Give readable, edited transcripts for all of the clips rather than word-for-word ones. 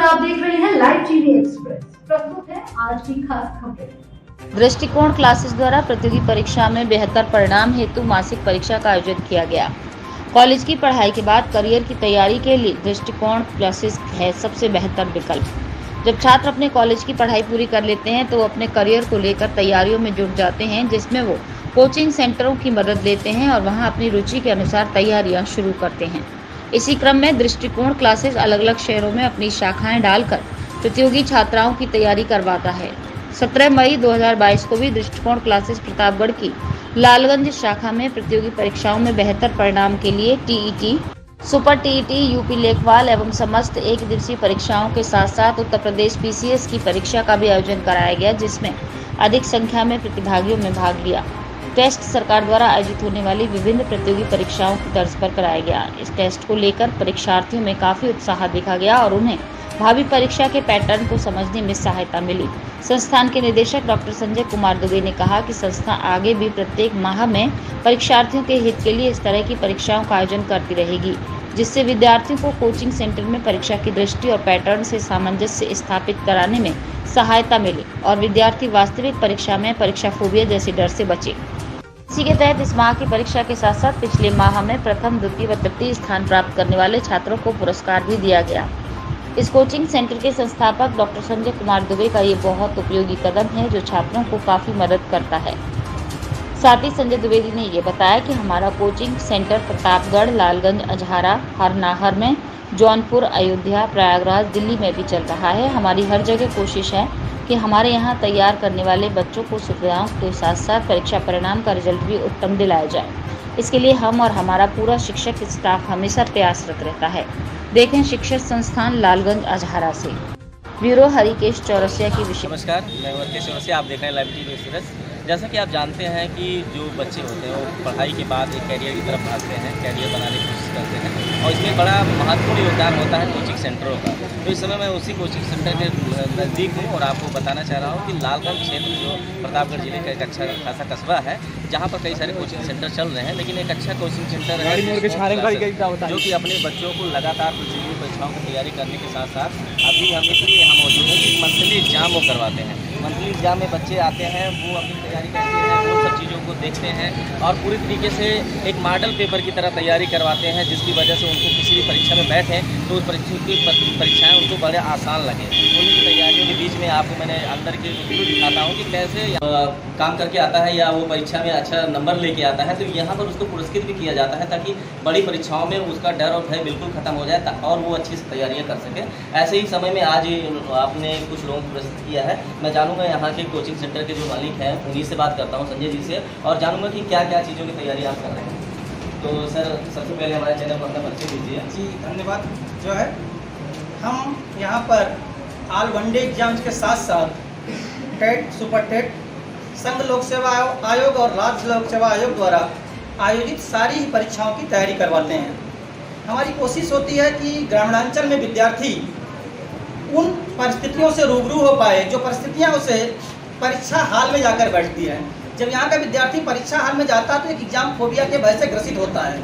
आप देख रहे हैं लाइव टीवी एक्सप्रेस। प्रस्तुत है आज की खास खबरें। दृष्टिकोण क्लासेस द्वारा प्रतियोगी परीक्षा में बेहतर परिणाम हेतु मासिक परीक्षा का आयोजन किया गया। कॉलेज की पढ़ाई के बाद करियर की तैयारी के लिए दृष्टिकोण क्लासेस है सबसे बेहतर विकल्प। जब छात्र अपने कॉलेज की पढ़ाई पूरी कर लेते हैं तो वो अपने करियर को लेकर तैयारियों में जुट जाते हैं, जिसमें वो कोचिंग सेंटरों की मदद लेते हैं और वहां अपनी रुचि के अनुसार तैयारियां शुरू करते हैं। इसी क्रम में दृष्टिकोण क्लासेस अलग अलग शहरों में अपनी शाखाएं डालकर प्रतियोगी छात्राओं की तैयारी करवाता है। 17 मई 2022 को भी दृष्टिकोण क्लासेस प्रतापगढ़ की लालगंज शाखा में प्रतियोगी परीक्षाओं में बेहतर परिणाम के लिए टीईटी, सुपर टीईटी, यूपी लेखपाल एवं समस्त एक दिवसीय परीक्षाओं के साथ साथ उत्तर प्रदेश पीसीएस की परीक्षा का भी आयोजन कराया गया, जिसमें अधिक संख्या में प्रतिभागियों ने भाग लिया। टेस्ट सरकार द्वारा आयोजित होने वाली विभिन्न प्रतियोगी परीक्षाओं की तर्ज पर कराया गया। इस टेस्ट को लेकर परीक्षार्थियों में काफी उत्साह देखा गया और उन्हें भावी परीक्षा के पैटर्न को समझने में सहायता मिली। संस्थान के निदेशक डॉक्टर संजय कुमार दुबे ने कहा कि संस्था आगे भी प्रत्येक माह में परीक्षार्थियों के हित के लिए इस तरह की परीक्षाओं का आयोजन करती रहेगी, जिससे विद्यार्थियों को कोचिंग सेंटर में परीक्षा की दृष्टि और पैटर्न से सामंजस्य स्थापित कराने में सहायता मिले और विद्यार्थी वास्तविक परीक्षा में परीक्षा फोबिया जैसे डर से बचे। इसी के तहत इस माह की परीक्षा के साथ साथ पिछले माह में प्रथम, द्वितीय व तृतीय स्थान प्राप्त करने वाले छात्रों को पुरस्कार भी दिया गया। इस कोचिंग सेंटर के संस्थापक डॉक्टर संजय कुमार दुबे का ये बहुत उपयोगी कदम है जो छात्रों को काफी मदद करता है। साथ ही संजय द्विवेदी ने ये बताया कि हमारा कोचिंग सेंटर प्रतापगढ़, लालगंज, अजहारा, हरनाहर में, जौनपुर, अयोध्या, प्रयागराज, दिल्ली में भी चल रहा है। हमारी हर जगह कोशिश है कि हमारे यहाँ तैयार करने वाले बच्चों को सुविधाओं के साथ साथ परीक्षा परिणाम का रिजल्ट भी उत्तम दिलाया जाए। इसके लिए हम और हमारा पूरा शिक्षक स्टाफ हमेशा प्रयासरत रहता है। देखें शिक्षक संस्थान लालगंज, अजहारा से ब्यूरो हरिकेश चौरसिया की विशेष। नमस्कार, मैं हरिकेश चौरसिया, आप देख रहे हैं लाइव टीवी एक्सप्रेस। जैसा कि आप जानते हैं कि जो बच्चे होते हैं वो पढ़ाई के बाद एक कैरियर की तरफ भागते हैं, कैरियर बनाने की कोशिश करते हैं और इसमें बड़ा महत्वपूर्ण योगदान होता है कोचिंग सेंटरों का। तो इस समय मैं उसी कोचिंग सेंटर के नज़दीक हूँ और आपको बताना चाह रहा हूँ कि लालगंज क्षेत्र जो प्रतापगढ़ जिले का एक अच्छा खासा कस्बा है, जहाँ पर कई सारे कोचिंग सेंटर चल रहे हैं, लेकिन एक अच्छा कोचिंग सेंटर है जो कि अपने बच्चों को लगातार प्रतियोगी परीक्षाओं की तैयारी करने के साथ साथ अभी हम इसलिए यहाँ मौजूद हैं कि मंथली एग्जाम वो करवाते हैं। मंथली एग्जाम में बच्चे आते हैं, वो अपनी तैयारी करते हैं, वो सब चीज़ों को देखते हैं और पूरी तरीके से एक मॉडल पेपर की तरह तैयारी करवाते हैं, जिसकी वजह से उनको किसी भी परीक्षा में बैठें तो उस परीक्षाएँ उनको बड़े आसान लगे। उन्हीं की तैयारियों के बीच में आपको मैंने अंदर के वीडियो दिखाता हूँ कि कैसे काम करके आता है या वो परीक्षा में अच्छा नंबर लेके आता है, तो यहाँ पर उसको पुरस्कृत भी किया जाता है ताकि बड़ी परीक्षाओं में उसका डर और भय बिल्कुल खत्म हो जाए और वो अच्छी से तैयारियाँ कर सके। ऐसे ही समय में आज आपने कुछ लोगों को पुरस्कृत किया है। मैं जानूंगा यहाँ के कोचिंग सेंटर के जो मालिक हैं उन्हीं से बात करता हूँ, संजय जी से, और जानूंगा कि क्या क्या चीज़ों की तैयारी आप कर रहे हैं। तो सर, सबसे पहले हमारे चैनल पर अपना परिचय दीजिए। जी धन्यवाद। जो है हम यहाँ पर ऑल वनडे एग्जाम्स के साथ साथ टेट, सुपर टेट, संघ लोक सेवा आयोग और राज्य लोक सेवा आयोग द्वारा आयोजित सारी परीक्षाओं की तैयारी करवाते हैं। हमारी कोशिश होती है कि ग्रामीणांचल में विद्यार्थी उन परिस्थितियों से रूबरू हो पाए जो परिस्थितियाँ उसे परीक्षा हाल में जाकर बैठती है। जब यहाँ का विद्यार्थी परीक्षा हाल में जाता है तो एक एग्जाम फोबिया के भय से ग्रसित होता है।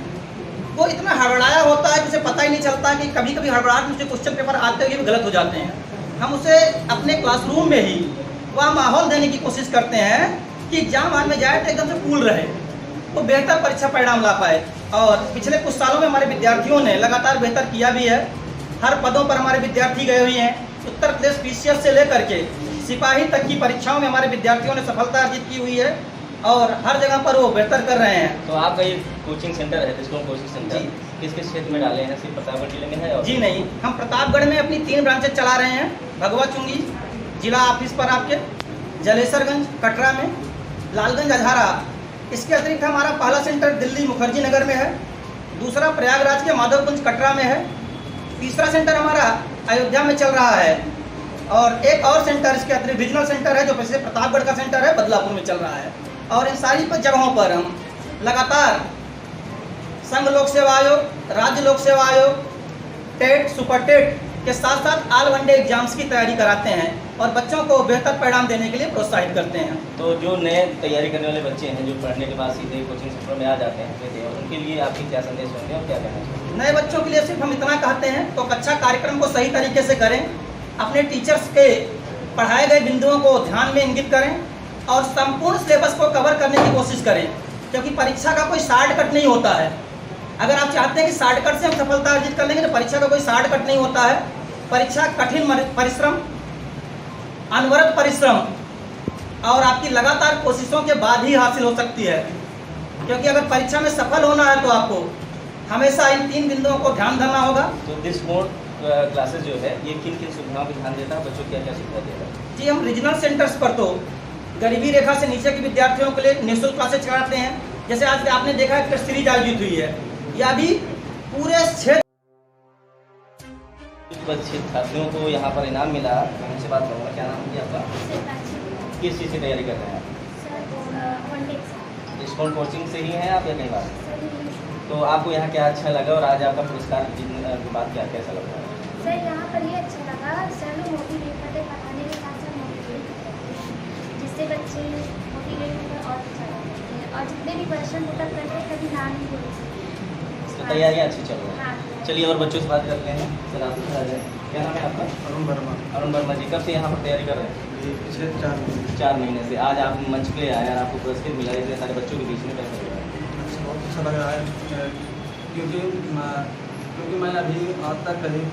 वो इतना हड़बड़ाया होता है, उसे पता ही नहीं चलता कि कभी कभी हड़बड़ाहट में क्वेश्चन पेपर आते हुए भी गलत हो जाते हैं। हम उसे अपने क्लासरूम में ही वह माहौल देने की कोशिश करते हैं कि एग्जाम हाल में जाए तो एकदम से कूल रहे, वो बेहतर परीक्षा परिणाम ला पाए। और पिछले कुछ सालों में हमारे विद्यार्थियों ने लगातार बेहतर किया भी है। हर पदों पर हमारे विद्यार्थी गए हुए हैं। उत्तर प्रदेश पीसीएस से लेकर के सिपाही तक की परीक्षाओं में हमारे विद्यार्थियों ने सफलता अर्जित की हुई है और हर जगह पर वो बेहतर कर रहे हैं। तो आपका ये कोचिंग सेंटर है, दृष्टिकोण कोचिंग सेंटर, किस किस क्षेत्र में डाले हैं? सिर्फ प्रतापगढ़ जिले में है? और जी नहीं, हम प्रतापगढ़ में अपनी 3 ब्रांचेज चला रहे हैं। भगवा चुंगी जिला ऑफिस पर आपके, जलेसरगंज कटरा में, लालगंज अजहारा। इसके अतिरिक्त हमारा पहला सेंटर दिल्ली मुखर्जी नगर में है, दूसरा प्रयागराज के माधवकुंज कटरा में है, तीसरा सेंटर हमारा अयोध्या में चल रहा है और एक और सेंटर इसके अतिरिक्त रीजनल सेंटर है जो वैसे प्रतापगढ़ का सेंटर है, बदलापुर में चल रहा है। और इन सारी जगहों पर हम लगातार संघ लोक सेवा आयोग, राज्य लोक सेवा आयोग, टेट, सुपर टेट के साथ साथ ऑल वनडे एग्जाम्स की तैयारी कराते हैं और बच्चों को बेहतर परिणाम देने के लिए प्रोत्साहित करते हैं। तो जो नए तैयारी करने वाले बच्चे हैं जो पढ़ने के बाद सीधे कोचिंग सेंटर में आ जाते हैं, उनके लिए आपके क्या संदेश होंगे और क्या कहना चाहिए? नए बच्चों के लिए सिर्फ हम इतना कहते हैं तो कक्षा कार्यक्रम को सही तरीके से करें, अपने टीचर्स के पढ़ाए गए बिंदुओं को ध्यान में इंगित करें और संपूर्ण सिलेबस को कवर करने की कोशिश करें, क्योंकि परीक्षा का कोई शॉर्टकट नहीं होता है। अगर आप चाहते हैं कि शॉर्टकट से हम सफलता अर्जित कर लेंगे, तो परीक्षा का कोई शॉर्टकट नहीं होता है। परीक्षा कठिन परिश्रम, अनवरत परिश्रम और आपकी लगातार कोशिशों के बाद ही हासिल हो सकती है, क्योंकि अगर परीक्षा में सफल होना है तो आपको हमेशा इन 3 बिंदुओं को ध्यान धरना होगा। तो दृष्टिकोण क्लासेस जो है ये किन किन सुविधाओं पर ध्यान देता है, बच्चों क्या क्या सुविधा देता है? जी, हम रीजनल सेंटर्स पर तो गरीबी रेखा से नीचे के विद्यार्थियों के लिए निःशुल्क क्लासेज कराते हैं। जैसे आज आपने देखा है कि सीरीज आयोजित हुई है, या भी पूरे क्षेत्र बच्चे छात्रों को यहाँ पर इनाम मिला। उनसे बात करूँगा, क्या नाम है आपका? किस चीज़ की तैयारी कर रहे हैं आप? दृष्टिकोण कोचिंग से ही हैं आप या कहीं बात? तो आपको यहाँ क्या अच्छा लगा और आज आपका पुरस्कार जीतने के बाद क्या कैसा लगा? सर यहाँ पर ये अच्छा लगा, सर लोग मोटिवेट करते, पढ़ाने के साथ साथ मोटिवेट करते हैं, जिससे बच्चे मोटिवेट होकर और अच्छा करते हैं और जितने भी क्वेश्चन पुट अप करते हैं कभी ना नहीं बोलते। तो तैयारियाँ अच्छी चल रही हैं। हाँ। चलिए और बच्चों से बात करते हैं। सर आप आ जाए। क्या नाम है आपका? अरुण वर्मा। अरुण वर्मा जी, कब से यहाँ पर तैयारी कर रहे हैं? ये पिछले 4 महीने। 4 महीने से। आज आप मंच पे आए और आपको पुरस्कार मिला, इतने सारे बच्चों के बीच में कैसा लग रहा है? बहुत अच्छा लग रहा है, क्योंकि मैं अभी आज तक कहीं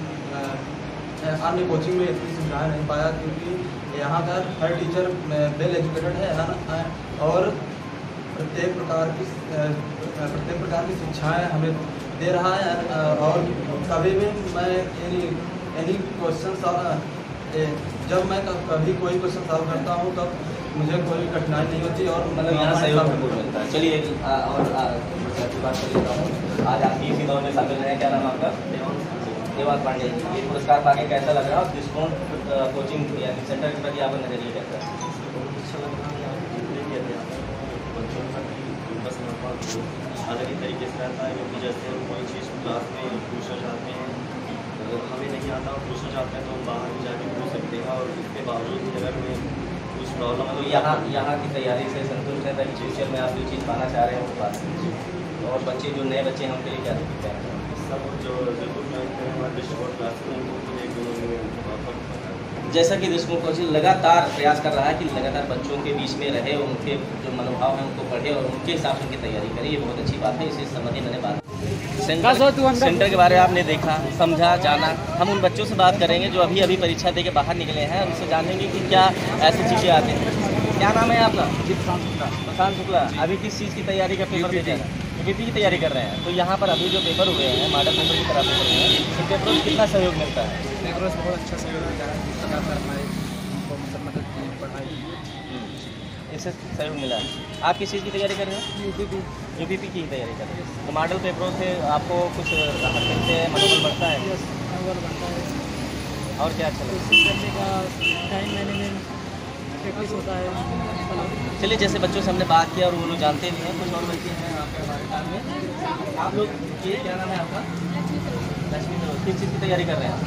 अन्य कोचिंग में इतनी सुविधाएँ नहीं पाया, क्योंकि यहाँ का हर टीचर वेल एजुकेटेड है ना, और प्रत्येक प्रकार की शिक्षाएँ हमें दे रहा है। और कभी भी मैं एनी क्वेश्चन जब मैं कभी कोई क्वेश्चन सॉल्व करता हूँ तब मुझे कोई कठिनाई नहीं होती और मतलब यहाँ सहयोग भरपूर मिलता है। चलिए और बात कर लेता हूँ। आज आप इसी दौर में शामिल रहे, क्या नाम आपका? देवांश पांडे। ये पुरस्कार पाके कैसा लग रहा है और दृष्टिकोण कोचिंग यानी सेंटर के प्रति आपका नजरिया कैसा है? अलग ही तरीके से रहता है, क्योंकि जैसे हम कोई चीज़ क्लास में पूछना चाहते हैं, तो हमें नहीं आता और पूछना चाहते हैं तो हम बाहर भी जाके पूछ सकते हैं। और इसके बावजूद भी अगर हमें कुछ प्रॉब्लम है तो यहाँ की तैयारी से संतुष्ट है ताकि फ्यूचर में आप जो चीज़ पाना चाह रहे हैं वो बात कीजिए। और बच्चे जो नए बच्चे हैं उनके लिए क्या दिक्कत है? सब जो जयपुर में हमारे डिस्ट्रिक्ट क्लास में उनको एक दोनों में बहुत फर्क है। जैसा कि दृष्टिकोण कोचिंग लगातार प्रयास कर रहा है कि लगातार बच्चों के बीच में रहे, उनके जो मनोभाव हैं उनको पढ़े और उनके हिसाब से उनकी तैयारी करे, ये बहुत अच्छी बात है। इसी संबंधी मैंने बात सेंटर के बारे में आपने देखा, समझा, जाना। हम उन बच्चों से बात करेंगे जो अभी अभी परीक्षा दे के बाहर निकले हैं, उनसे जानेंगे कि क्या ऐसी चीज़ें आती हैं। क्या नाम है आपका? प्रशांत शुक्ला। अभी किस चीज़ की तैयारी का पेपर दे रहे हैं? यूपीपी की तैयारी कर रहे हैं। तो यहाँ पर अभी जो पेपर हुए हैं, मॉडल पेपर की तरह पेपर हुए हैं, तो पेपरों में कितना सहयोग मिलता है? पेपरों से बहुत अच्छा सहयोग मिलता है, हमारे उनको मतलब मदद की पढ़ाई। इससे सहयोग मिला है। आप किस चीज़ की तैयारी कर रहे हो? यूपीपी की तैयारी कर रहे हैं। तो मॉडल पेपरों से आपको कुछ राहत मिलते हैं, मनोबल बढ़ता है? मनोबल बढ़ता है और क्या अच्छा लगता है? करने का टाइम मैनेजमेंट प्रैक्टिस होता है। चलिए, जैसे बच्चों से हमने बात किया और वो लोग जानते भी हैं, कुछ और बच्चे हैं आपके हमारे साथ में। आप लोग ये क्या नाम है आपका? लक्ष्मी। किस चीज़ की तैयारी कर रहे हैं?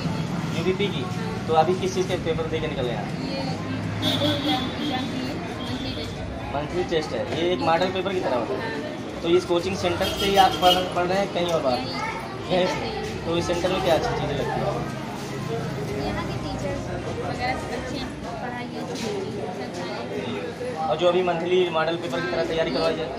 यूपीपी की। तो अभी किस चीज़ के पेपर दे के निकले हैं? मंथली टेस्ट है। ये एक मॉडल पेपर की तरह होता है। तो इस कोचिंग सेंटर से ही आप पढ़ रहे हैं कहीं और बात यहीं से? तो इस सेंटर में क्या अच्छी चीज़ें लगती हैं? यहाँ के टीचर्स वगैरह से अच्छी पढ़ाई और जो अभी मंथली मॉडल पेपर की तरह तैयारी करवाई जाए,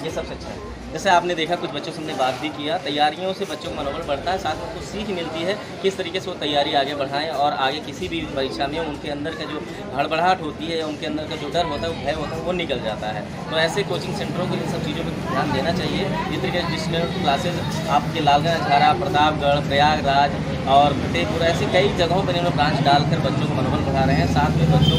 ये सबसे अच्छा है। जैसे आपने देखा, कुछ बच्चों से हमने बात भी किया। तैयारियों से बच्चों का मनोबल बढ़ता है, साथ में उनको सीख मिलती है किस तरीके से वो तैयारी आगे बढ़ाएं और आगे किसी भी परीक्षा में उनके अंदर का जो हड़बड़ाहट होती है या उनके अंदर का जो डर होता है, वो भय होता है, वो निकल जाता है। तो ऐसे कोचिंग सेंटरों को इन सब चीज़ों पर ध्यान देना चाहिए। जिस तरीके से जिसमें क्लासेज आपके लालगंज, झारा, प्रतापगढ़, प्रयागराज और फतेहपुर, ऐसे कई जगहों पर इन्होंने ब्रांच डालकर बच्चों का मनोबल बढ़ा रहे हैं। साथ में बच्चों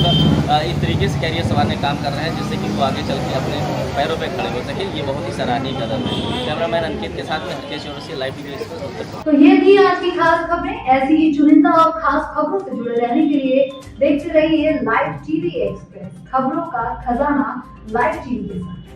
का इस तरीके से कैरियर संवारने काम कर रहे हैं जिससे कि वो आगे चल के अपने पैरों पर खड़े हो सके। ये बहुत ही सराहनीय कदम है। कैमरामैन अंकित के साथ में Harkesh Chaurasia, live TV express. तो ये थी आज की खास खबरें। ऐसी ही चुनिंदा और खास खबरों से जुड़े रहने के लिए देखते रहिए लाइव टीवी एक्सप्रेस, खबरों का खजाना लाइव टीवी के साथ।